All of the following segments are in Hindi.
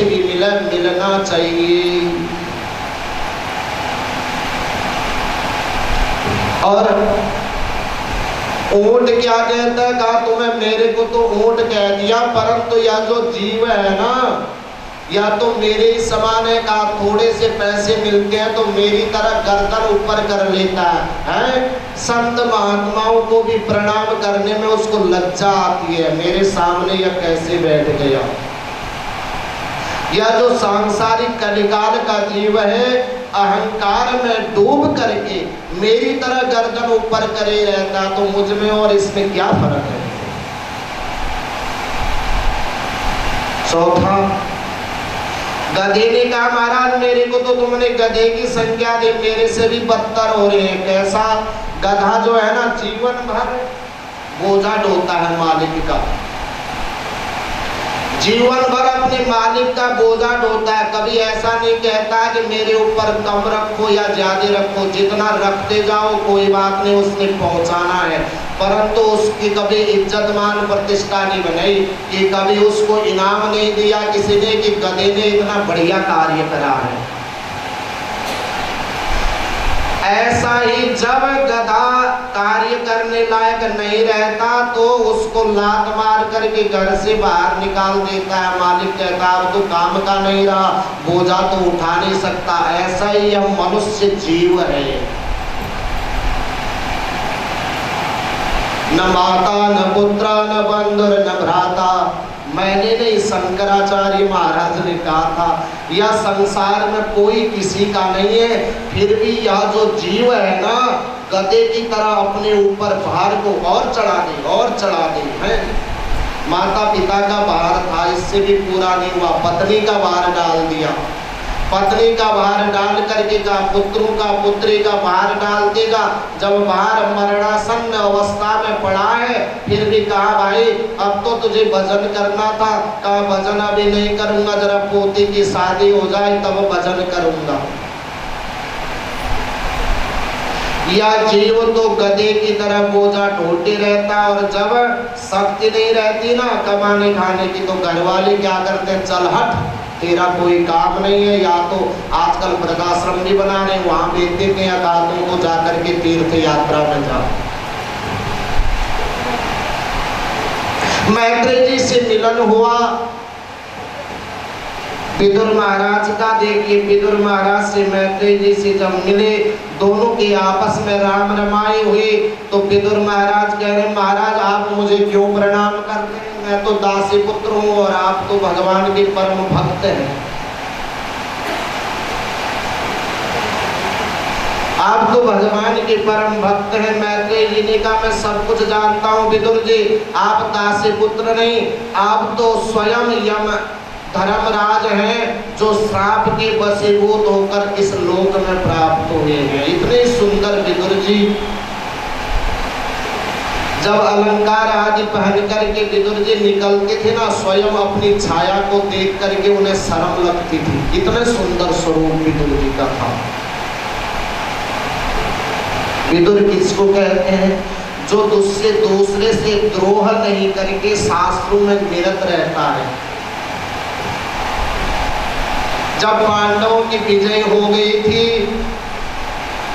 कहीं भी मिले मिलना चाहिए। और ऊंट क्या कहता है, कहा तुम्हें मेरे को तो ऊंट कह दिया, परंतु यह जो जीव है ना, या तो मेरे ही समान है, कहा थोड़े से पैसे मिलते हैं तो मेरी तरह गर्दन ऊपर कर लेता है। संत महात्माओं को भी प्रणाम करने में उसको लज्जा आती है, मेरे सामने यह कैसे बैठ गया। यह जो सांसारिक कलिकाल का जीव है, अहंकार में डूब करके मेरी तरह गर्दन ऊपर करे रहता, तो मुझ में और इसमें क्या फर्क है। चौथा, गधे ने कहा महाराज मेरे को तो तुमने गधे की संज्ञा दी, मेरे से भी बदतर हो रहे हैं। कैसा? गधा जो है ना, जीवन भर बोझा ढोता है मालिक का, जीवन भर अपने मालिक का बोझा ढोता है। कभी ऐसा नहीं कहता कि मेरे ऊपर कम रखो या ज्यादा रखो, जितना रखते जाओ कोई बात नहीं, उसने पहुंचाना है। परंतु उसकी कभी इज्जत मान प्रतिष्ठा नहीं बनाई, कि कभी उसको इनाम नहीं दिया किसी ने कि गधे ने इतना बढ़िया कार्य करा है। ऐसा ही जब गधा कार्य करने लायक नहीं रहता तो उसको लात मार करके घर से बाहर निकाल देता है। मालिक कहता है अब तो काम का नहीं रहा, बोझा तो उठा नहीं सकता। ऐसा ही यह मनुष्य जीव है, न माता न पुत्र न बंधुर न भ्राता। मैंने नहीं, शंकराचार्य महाराज ने कहा था, यह संसार में कोई किसी का नहीं है। फिर भी यह जो जीव है ना, गधे की तरह अपने ऊपर भार को और चढ़ा दे है। माता पिता का भार था, इससे भी पूरा नहीं हुआ, पत्नी का भार डाल दिया। पत्नी का भार डाल करके कहा पुत्रों का पुत्री का भार डाल देगा। जब भार मरणासन्न अवस्था में पड़ा है, फिर भी कहा भाई अब तो तुझे भजन करना था। कहा भजन अभी नहीं करूंगा, जरा पोती की शादी हो जाए तब भजन करूंगा। या जीव तो गधे की तरह बोझा ढोते रहता, और जब शक्ति नहीं रहती ना कमाने खाने की, तो घर वाले क्या करते हैं, चल हट तेरा कोई काम नहीं है। या तो आजकल वृद्धाश्रम भी बना रहे, वहां भेज देते हैं दादों को जाकर के तीर्थ यात्रा में जा। मैत्रेय जी से मिलन हुआ विदुर महाराज का। देखिए विदुर महाराज से मैत्रेय जी से जब मिले, दोनों के आपस में राम रमाई हुई, तो विदुर महाराज कह रहे महाराज आप मुझे क्यों प्रणाम करते हैं, मैं तो दासी पुत्र हूँ और आप तो भगवान के परम भक्त हैं। आप तो भगवान के परम भक्त हैं। मैत्रेय जी ने कहा मैं सब कुछ जानता हूँ विदुर जी, आप दासी पुत्र नहीं, आप तो स्वयं यम धर्मराज हैं, जो श्राप के वशीभूत होकर इस लोक में प्राप्त हुए हैं। इतने सुंदर विदुर जी जब अलंकार आदि पहन करके विदुर जी निकलते थे ना, स्वयं अपनी छाया को देख करके उन्हें शर्म लगती थी। इतने सुंदर स्वरूप विदुर जी का था। विदुर किसको कहते हैं, जो दूसरे से द्रोह नहीं करके शास्त्रों में निरत रहता है। जब पांडवों की विजय हो गई थी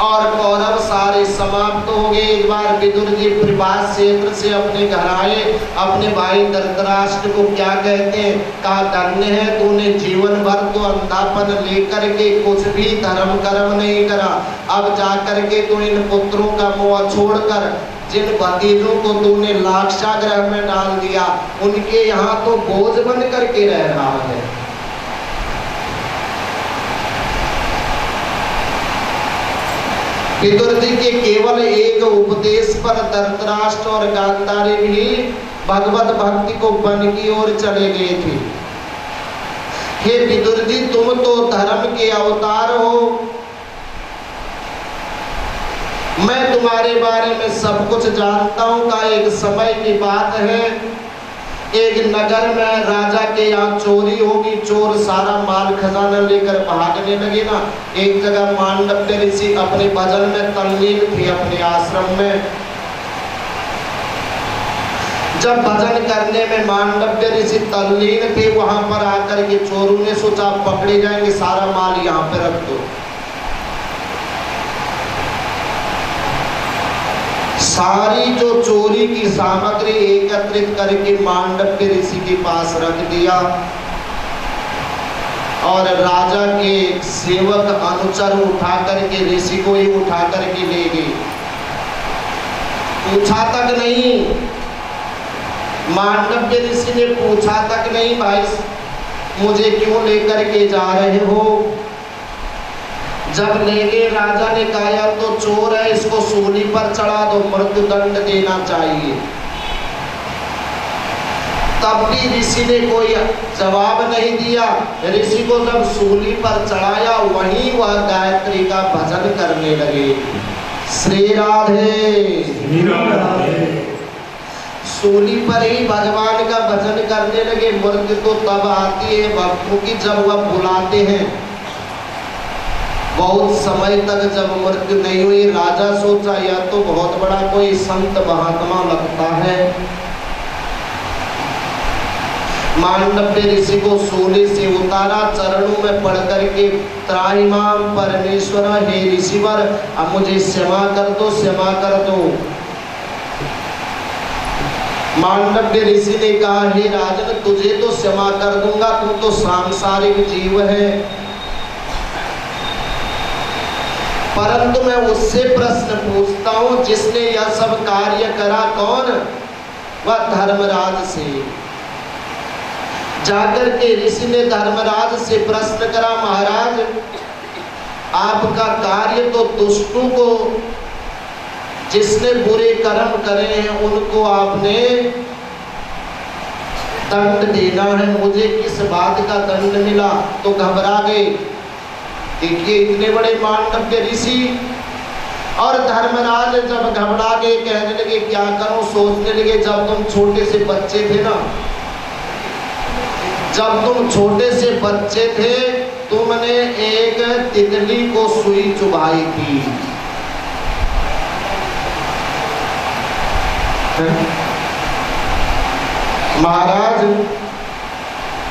और कौरव सारे समाप्त हो गए, एक बार विदुर जी प्रभास क्षेत्र से अपने घर आए, अपने भाई धृतराष्ट्र को क्या कहते हैं, कहा धन्य है तूने जीवन भर तो अंधापन लेकर के कुछ भी धर्म कर्म नहीं करा, अब जाकर के तू इन पुत्रों का मोह छोड़कर जिन भतीजों को तूने लाक्षागृह में डाल दिया, उनके यहाँ तो बोझ बन करके रह रहा है। विदुर जी के केवल एक उपदेश पर धृतराष्ट्र और गांधारी भी भगवत भक्ति को वन की ओर चले गए थे। हे विदुर जी तुम तो धर्म के अवतार हो, मैं तुम्हारे बारे में सब कुछ जानता हूँ। का एक समय की बात है, एक नगर में राजा के यहाँ चोरी होगी, चोर सारा माल खजाना लेकर भागने लगे ना। एक जगह मांडव्य ऋषि अपने भजन में तल्लीन थे अपने आश्रम में। जब भजन करने में मांडव्य ऋषि तल्लीन थे, वहां पर आकर के चोरों ने सोचा पकड़े जाएंगे, सारा माल यहाँ पे रख दो। सारी जो चोरी की सामग्री एकत्रित करके मांडव्य ऋषि के पास रख दिया और राजा के सेवक अनुचर उठा करके ऋषि को ही उठा करके ले गए। पूछा तक नहीं, मांडव्य ऋषि ने पूछा तक नहीं, भाई मुझे क्यों लेकर के जा रहे हो। जब ले गए, राजा ने कहा यार तो चोर है, इसको सूली पर चढ़ा दो, मृत्युदंड देना चाहिए। तब भी ऋषि ने कोई जवाब नहीं दिया। ऋषि को जब सूली पर चढ़ाया, वहीं वह गायत्री का भजन करने लगे। श्री राधे, श्री राधे। सूली पर ही भगवान का भजन करने लगे। मृत्यु तो तब आती है भक्तों की जब वह बुलाते हैं। बहुत समय तक जब मृत्यु नहीं हुई, राजा सोचा यह तो बहुत बड़ा कोई संत महात्मा लगता है। मांडव्य ऋषि को सूली से उतारा, चरणों में पड़ करके त्राहिमाम परमेश्वर हे ऋषिवर, अब मुझे क्षमा कर दो, क्षमा कर दो। मांडव्य ऋषि ने कहा हे राजन, तुझे तो क्षमा कर दूंगा, तू तो सांसारिक जीव है, परंतु मैं उससे प्रश्न पूछता हूं जिसने यह सब कार्य करा। कौन? वह धर्मराज से। जाकर के ऋषि ने धर्मराज से प्रश्न करा, महाराज आपका कार्य तो दुष्टों को, जिसने बुरे कर्म करे हैं उनको आपने दंड देना है, मुझे किस बात का दंड मिला? तो घबरा गए। देखिए इतने बड़े मांडव्य ऋषि और धर्मराज जब घबरा गए, कहने लगे क्या करूं, सोचने लगे जब तुम छोटे से बच्चे थे ना, जब तुम छोटे से बच्चे थे, तुमने एक तितली को सुई चुभाई थी। महाराज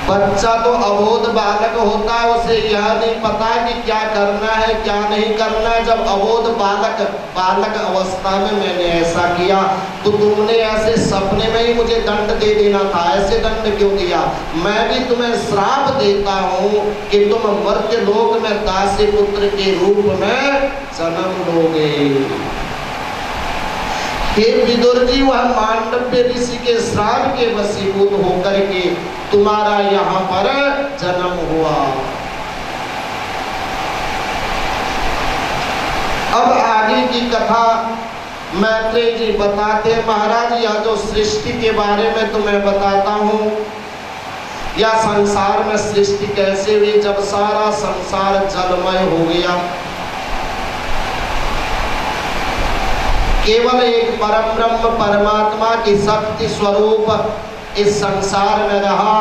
बच्चा तो अबोध बालक होता है, उसे यह नहीं पता कि क्या करना है क्या नहीं करना है। जब अबोध बालक अवस्था में मैंने ऐसा किया, तो तुमने ऐसे सपने में ही मुझे दंड दे देना था। ऐसे दंड क्यों दिया? मैं भी तुम्हें श्राप देता हूँ कि तुम मर्त्य लोक में दासी पुत्र के रूप में जन्म लोगे। हे विदुर जी, वह मांडव्य ऋषि के श्राप के वशीभूत होकर के तुम्हारा यहाँ पर जन्म हुआ। अब आगे की कथा मैत्रेय जी बताते हैं। महाराज यह जो सृष्टि के बारे में तुम्हें बताता हूँ, या संसार में सृष्टि कैसे हुई। जब सारा संसार जलमय हो गया, केवल एक परम ब्रह्म परमात्मा की शक्ति स्वरूप इस संसार में रहा।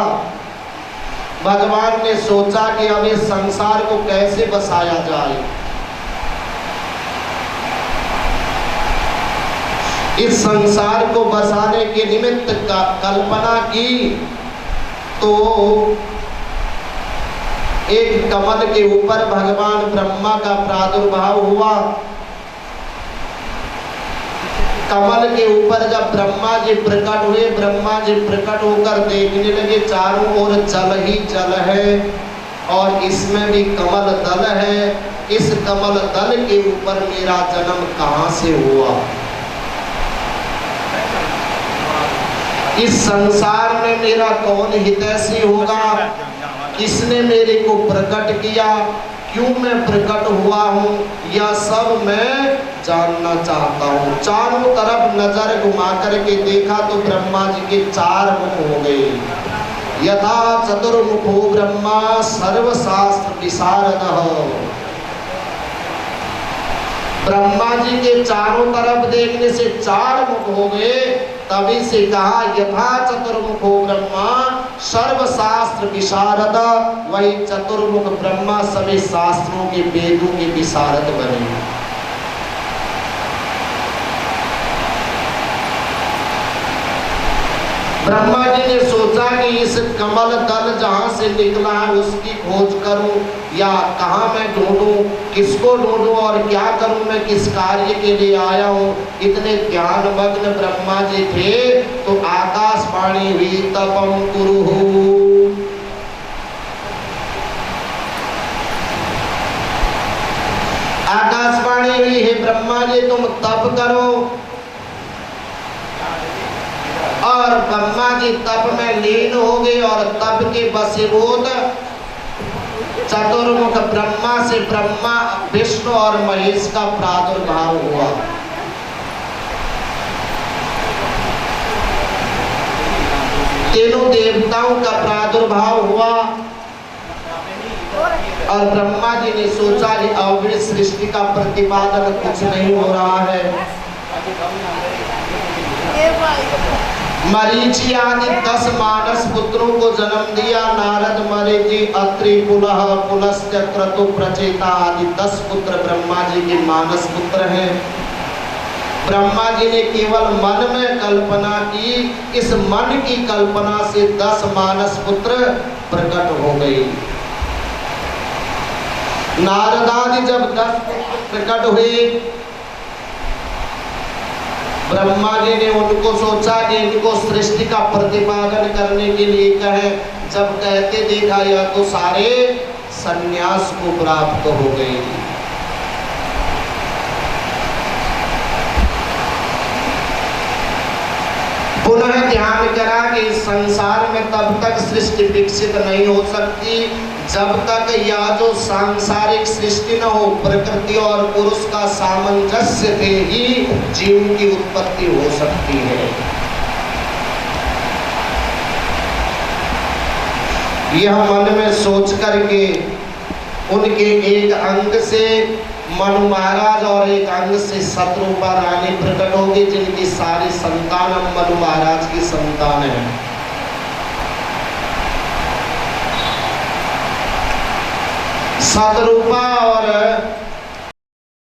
भगवान ने सोचा कि अब इस संसार को कैसे बसाया जाए। इस संसार को बसाने के निमित्त कल्पना की, तो एक कमल के ऊपर भगवान ब्रह्मा का प्रादुर्भाव हुआ। कमल के ऊपर जब ब्रह्मा जी प्रकट हुए, ब्रह्मा जी प्रकट होकर देखने लगे चारों ओर जल ही जल है और इसमें भी कमल दल है। इस कमल दल के ऊपर मेरा जन्म कहां से हुआ? इस संसार में मेरा कौन हितैषी होगा? किसने मेरे को प्रकट किया? क्यों मैं प्रकट हुआ हूँ? यह सब मैं जानना चाहता हूँ। चारों तरफ नजर घुमा करके देखा तो ब्रह्मा जी के चार मुख हो गए। यथा चतुर्मुखो ब्रह्मा सर्वशास्त्र विशारदः। ब्रह्मा जी के चारों तरफ देखने से चार मुख हो गए। तभी से कहा यथा चतुर्मुखो ब्रह्मा सर्वशास्त्र विशारद। वही चतुर्मुख ब्रह्मा सभी शास्त्रों के वेदों के विशारद बने। ब्रह्मा जी ने सोचा कि इस कमल दल जहाँ से निकला है उसकी खोज करूं, या कहाँ मैं ढूंढूं, किसको ढूंढूं और क्या करूं, मैं किस कार्य के लिए आया हूँ। इतने ध्यान मग्न ब्रह्मा जी थे तो आकाशवाणी हुई तपम कुरुहु। आकाशवाणी हुई, हे ब्रह्मा जी तुम तप करो। और ब्रह्मा जी तप में लीन हो गए और तप के वशीभूत चतुर्मुख ब्रह्मा से ब्रह्मा, विष्णु और महेश का प्रादुर्भाव हुआ। तीनों देवताओं का प्रादुर्भाव हुआ और ब्रह्मा जी ने सोचा कि अब इस सृष्टि का प्रतिपादन कुछ नहीं हो रहा है। मरीचि आदि 10 मानस पुत्रों को जन्म दिया। नारद, मरीचि, अत्रि, पुलह, पुलस्त्य, क्रतु, प्रचेता आदि 10 पुत्र ब्रह्मा जी के मानस पुत्र हैं। ब्रह्मा जी ने केवल मन में कल्पना की, इस मन की कल्पना से 10 मानस पुत्र प्रकट हो गए। नारद आदि जब 10 पुत्र प्रकट हुए, ब्रह्मा जी ने उनको सोचा कि इनको सृष्टि का प्रतिपादन करने के लिए कहें। जब कहते देखा यह तो सारे संन्यास को प्राप्त हो गए। पुनः ध्यान करा कि इस संसार में तब तक सृष्टि विकसित नहीं हो सकती जब तक यह जो सांसारिक सृष्टि न हो, प्रकृति और पुरुष का सामंजस्य से ही जीव की उत्पत्ति हो सकती है। यह मन में सोच करके उनके एक अंग से मनु महाराज और एक अंग से शत्रुपा रानी प्रकट होगी, जिनकी सारी संतान मनु महाराज की संतान है। शत्रुपा और